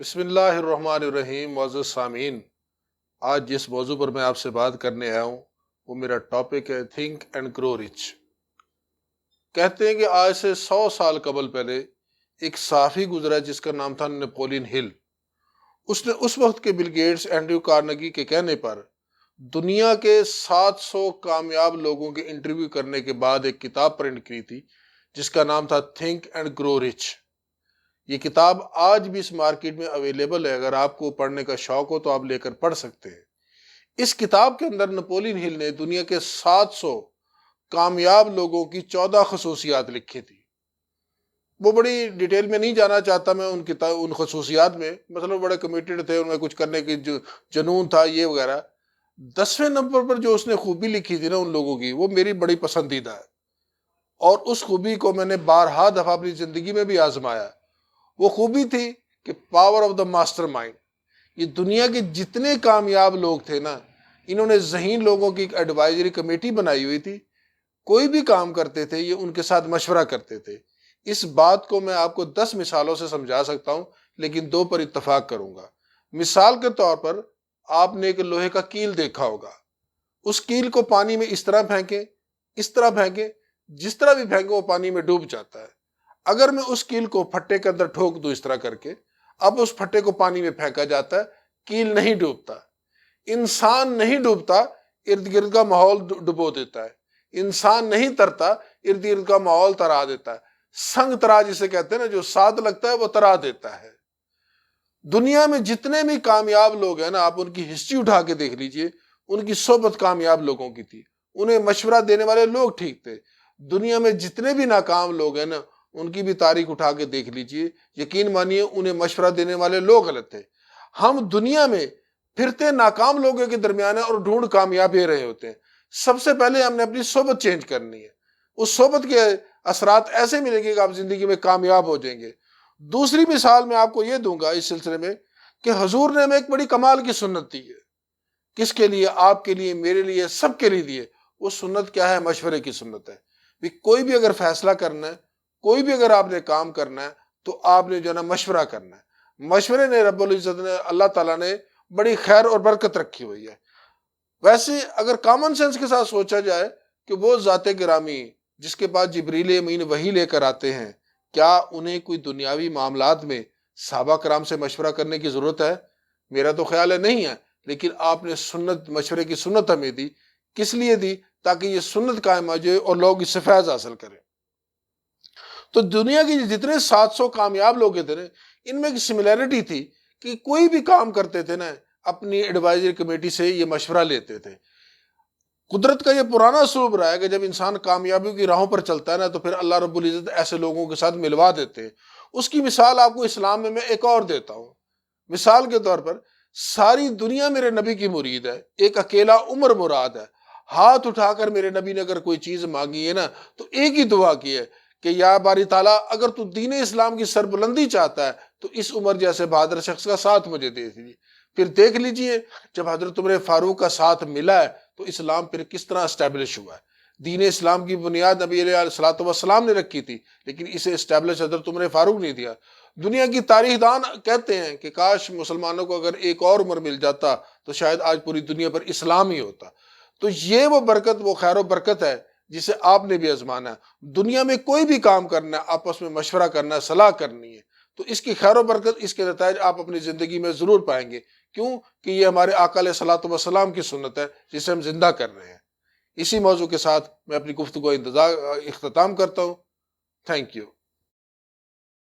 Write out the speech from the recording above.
بسم اللہ الرحمن الرحیم۔ معزز سامعین، آج جس موضوع پر میں آپ سے بات کرنے آیا ہوں وہ میرا ٹاپک ہے تھنک اینڈ گرو رچ۔ کہتے ہیں کہ آج سے 100 سال قبل پہلے ایک صحافی گزرا جس کا نام تھا نپولین ہل۔ اس نے اس وقت کے بل گیٹس، اینڈریو کارنگی کے کہنے پر دنیا کے 700 کامیاب لوگوں کے انٹرویو کرنے کے بعد ایک کتاب پرنٹ کی تھی جس کا نام تھا تھنک اینڈ گرو رچ۔ یہ کتاب آج بھی اس مارکیٹ میں اویلیبل ہے، اگر آپ کو پڑھنے کا شوق ہو تو آپ لے کر پڑھ سکتے ہیں۔ اس کتاب کے اندر نپولین ہل نے دنیا کے 700 کامیاب لوگوں کی 14 خصوصیات لکھی تھی۔ وہ بڑی ڈیٹیل میں نہیں جانا چاہتا میں ان خصوصیات میں، مطلب بڑے کمیٹڈ تھے، ان میں کچھ کرنے کی جنون تھا یہ وغیرہ۔ 10ویں نمبر پر جو اس نے خوبی لکھی تھی نا ان لوگوں کی، وہ میری بڑی پسندیدہ ہے، اور اس خوبی کو میں نے بارہا دفعہ اپنی زندگی میں بھی آزمایا۔ وہ خوبی تھی کہ power of the master mind. یہ دنیا کے جتنے کامیاب لوگ تھے نا، انہوں نے ذہین لوگوں کی ایک ایڈوائزری کمیٹی بنائی ہوئی تھی۔ کوئی بھی کام کرتے تھے یہ ان کے ساتھ مشورہ کرتے تھے۔ اس بات کو میں آپ کو 10 مثالوں سے سمجھا سکتا ہوں، لیکن 2 پر اتفاق کروں گا۔ مثال کے طور پر آپ نے ایک لوہے کا کیل دیکھا ہوگا۔ اس کیل کو پانی میں اس طرح پھینکیں، اس طرح پھینکیں، جس طرح بھی پھینکیں وہ پانی میں ڈوب جاتا ہے۔ اگر میں اس کیل کو پھٹے کے اندر ٹھوک دوں اس طرح کر کے، اب اس پھٹے کو پانی میں پھینکا جاتا ہے، کیل نہیں ڈوبتا۔ انسان نہیں ڈوبتا، ارد گرد کا ماحول ڈبو دیتا ہے۔ انسان نہیں ترتا، ارد گرد کا ماحول ترا دیتا ہے۔ سنگ ترا جسے کہتے ہیں نا، جو ساتھ لگتا ہے وہ ترا دیتا ہے۔ دنیا میں جتنے بھی کامیاب لوگ ہیں نا، آپ ان کی ہسٹری اٹھا کے دیکھ لیجئے، ان کی صحبت کامیاب لوگوں کی تھی، انہیں مشورہ دینے والے لوگ ٹھیک تھے۔ دنیا میں جتنے بھی ناکام لوگ ہیں نا، ان کی بھی تاریخ اٹھا کے دیکھ لیجئے، یقین مانیے انہیں مشورہ دینے والے لوگ غلط تھے۔ ہم دنیا میں پھرتے ناکام لوگوں کے درمیان ہیں اور ڈھونڈ کامیابی رہے ہوتے ہیں۔ سب سے پہلے ہم نے اپنی صحبت چینج کرنی ہے۔ اس صحبت کے اثرات ایسے ملیں گے کہ آپ زندگی میں کامیاب ہو جائیں گے۔ دوسری مثال میں آپ کو یہ دوں گا اس سلسلے میں کہ حضور نے ہمیں ایک بڑی کمال کی سنت دی ہے۔ کس کے لیے؟ آپ کے لیے، میرے لیے، سب کے لیے دی ہے۔ وہ سنت کیا ہے؟ مشورے کی سنت ہے۔ کوئی بھی اگر فیصلہ کرنا ہے، کوئی بھی اگر آپ نے کام کرنا ہے تو آپ نے جو ہے نا مشورہ کرنا ہے۔ مشورے نے رب العزت نے، اللہ تعالیٰ نے بڑی خیر اور برکت رکھی ہوئی ہے۔ ویسے اگر کامن سینس کے ساتھ سوچا جائے کہ وہ ذات گرامی جس کے پاس جبریل امین وحی لے کر آتے ہیں، کیا انہیں کوئی دنیاوی معاملات میں صحابہ کرام سے مشورہ کرنے کی ضرورت ہے؟ میرا تو خیال ہے نہیں ہے، لیکن آپ نے سنت، مشورے کی سنت ہمیں دی۔ کس لیے دی؟ تاکہ یہ سنت قائم آ جائے اور لوگ اس سے فیض حاصل کریں۔ تو دنیا کی جتنے 700 کامیاب لوگ تھے نا، ان میں ایک سملیرٹی تھی کہ کوئی بھی کام کرتے تھے نا، اپنی ایڈوائزری کمیٹی سے یہ مشورہ لیتے تھے۔ قدرت کا یہ پرانا اسلوب رہا ہے کہ جب انسان کامیابیوں کی راہوں پر چلتا ہے نا، تو پھر اللہ رب العزت ایسے لوگوں کے ساتھ ملوا دیتے ہیں۔ اس کی مثال آپ کو اسلام میں ایک اور دیتا ہوں۔ مثال کے طور پر ساری دنیا میرے نبی کی مرید ہے، ایک اکیلا عمر مراد ہے۔ ہاتھ اٹھا کر میرے نبی نے اگر کوئی چیز مانگی ہے نا، تو ایک ہی دعا کی ہے کہ یا باری تعالیٰ، اگر تو دین اسلام کی سربلندی چاہتا ہے تو اس عمر جیسے بہادر شخص کا ساتھ مجھے دے دیجیے۔ پھر دیکھ لیجئے، جب حضرت عمر فاروق کا ساتھ ملا ہے تو اسلام پھر کس طرح اسٹیبلش ہوا ہے۔ دین اسلام کی بنیاد نبی علیہ الصلوۃ والسلام نے رکھی تھی، لیکن اسے اسٹیبلش حضرت عمر فاروق نہیں دیا۔ دنیا کی تاریخ دان کہتے ہیں کہ کاش مسلمانوں کو اگر ایک اور عمر مل جاتا تو شاید آج پوری دنیا پر اسلام ہی ہوتا۔ تو یہ وہ برکت، وہ خیر و برکت ہے جسے آپ نے بھی آزمانا ہے۔ دنیا میں کوئی بھی کام کرنا ہے، آپس میں مشورہ کرنا ہے، صلاح کرنی ہے، تو اس کی خیر و برکت، اس کے نتائج آپ اپنی زندگی میں ضرور پائیں گے۔ کیوں؟ کہ یہ ہمارے آقا علیہ الصلوۃ والسلام کی سنت ہے جسے ہم زندہ کر رہے ہیں۔ اسی موضوع کے ساتھ میں اپنی گفتگو اختتام کرتا ہوں۔ Thank you.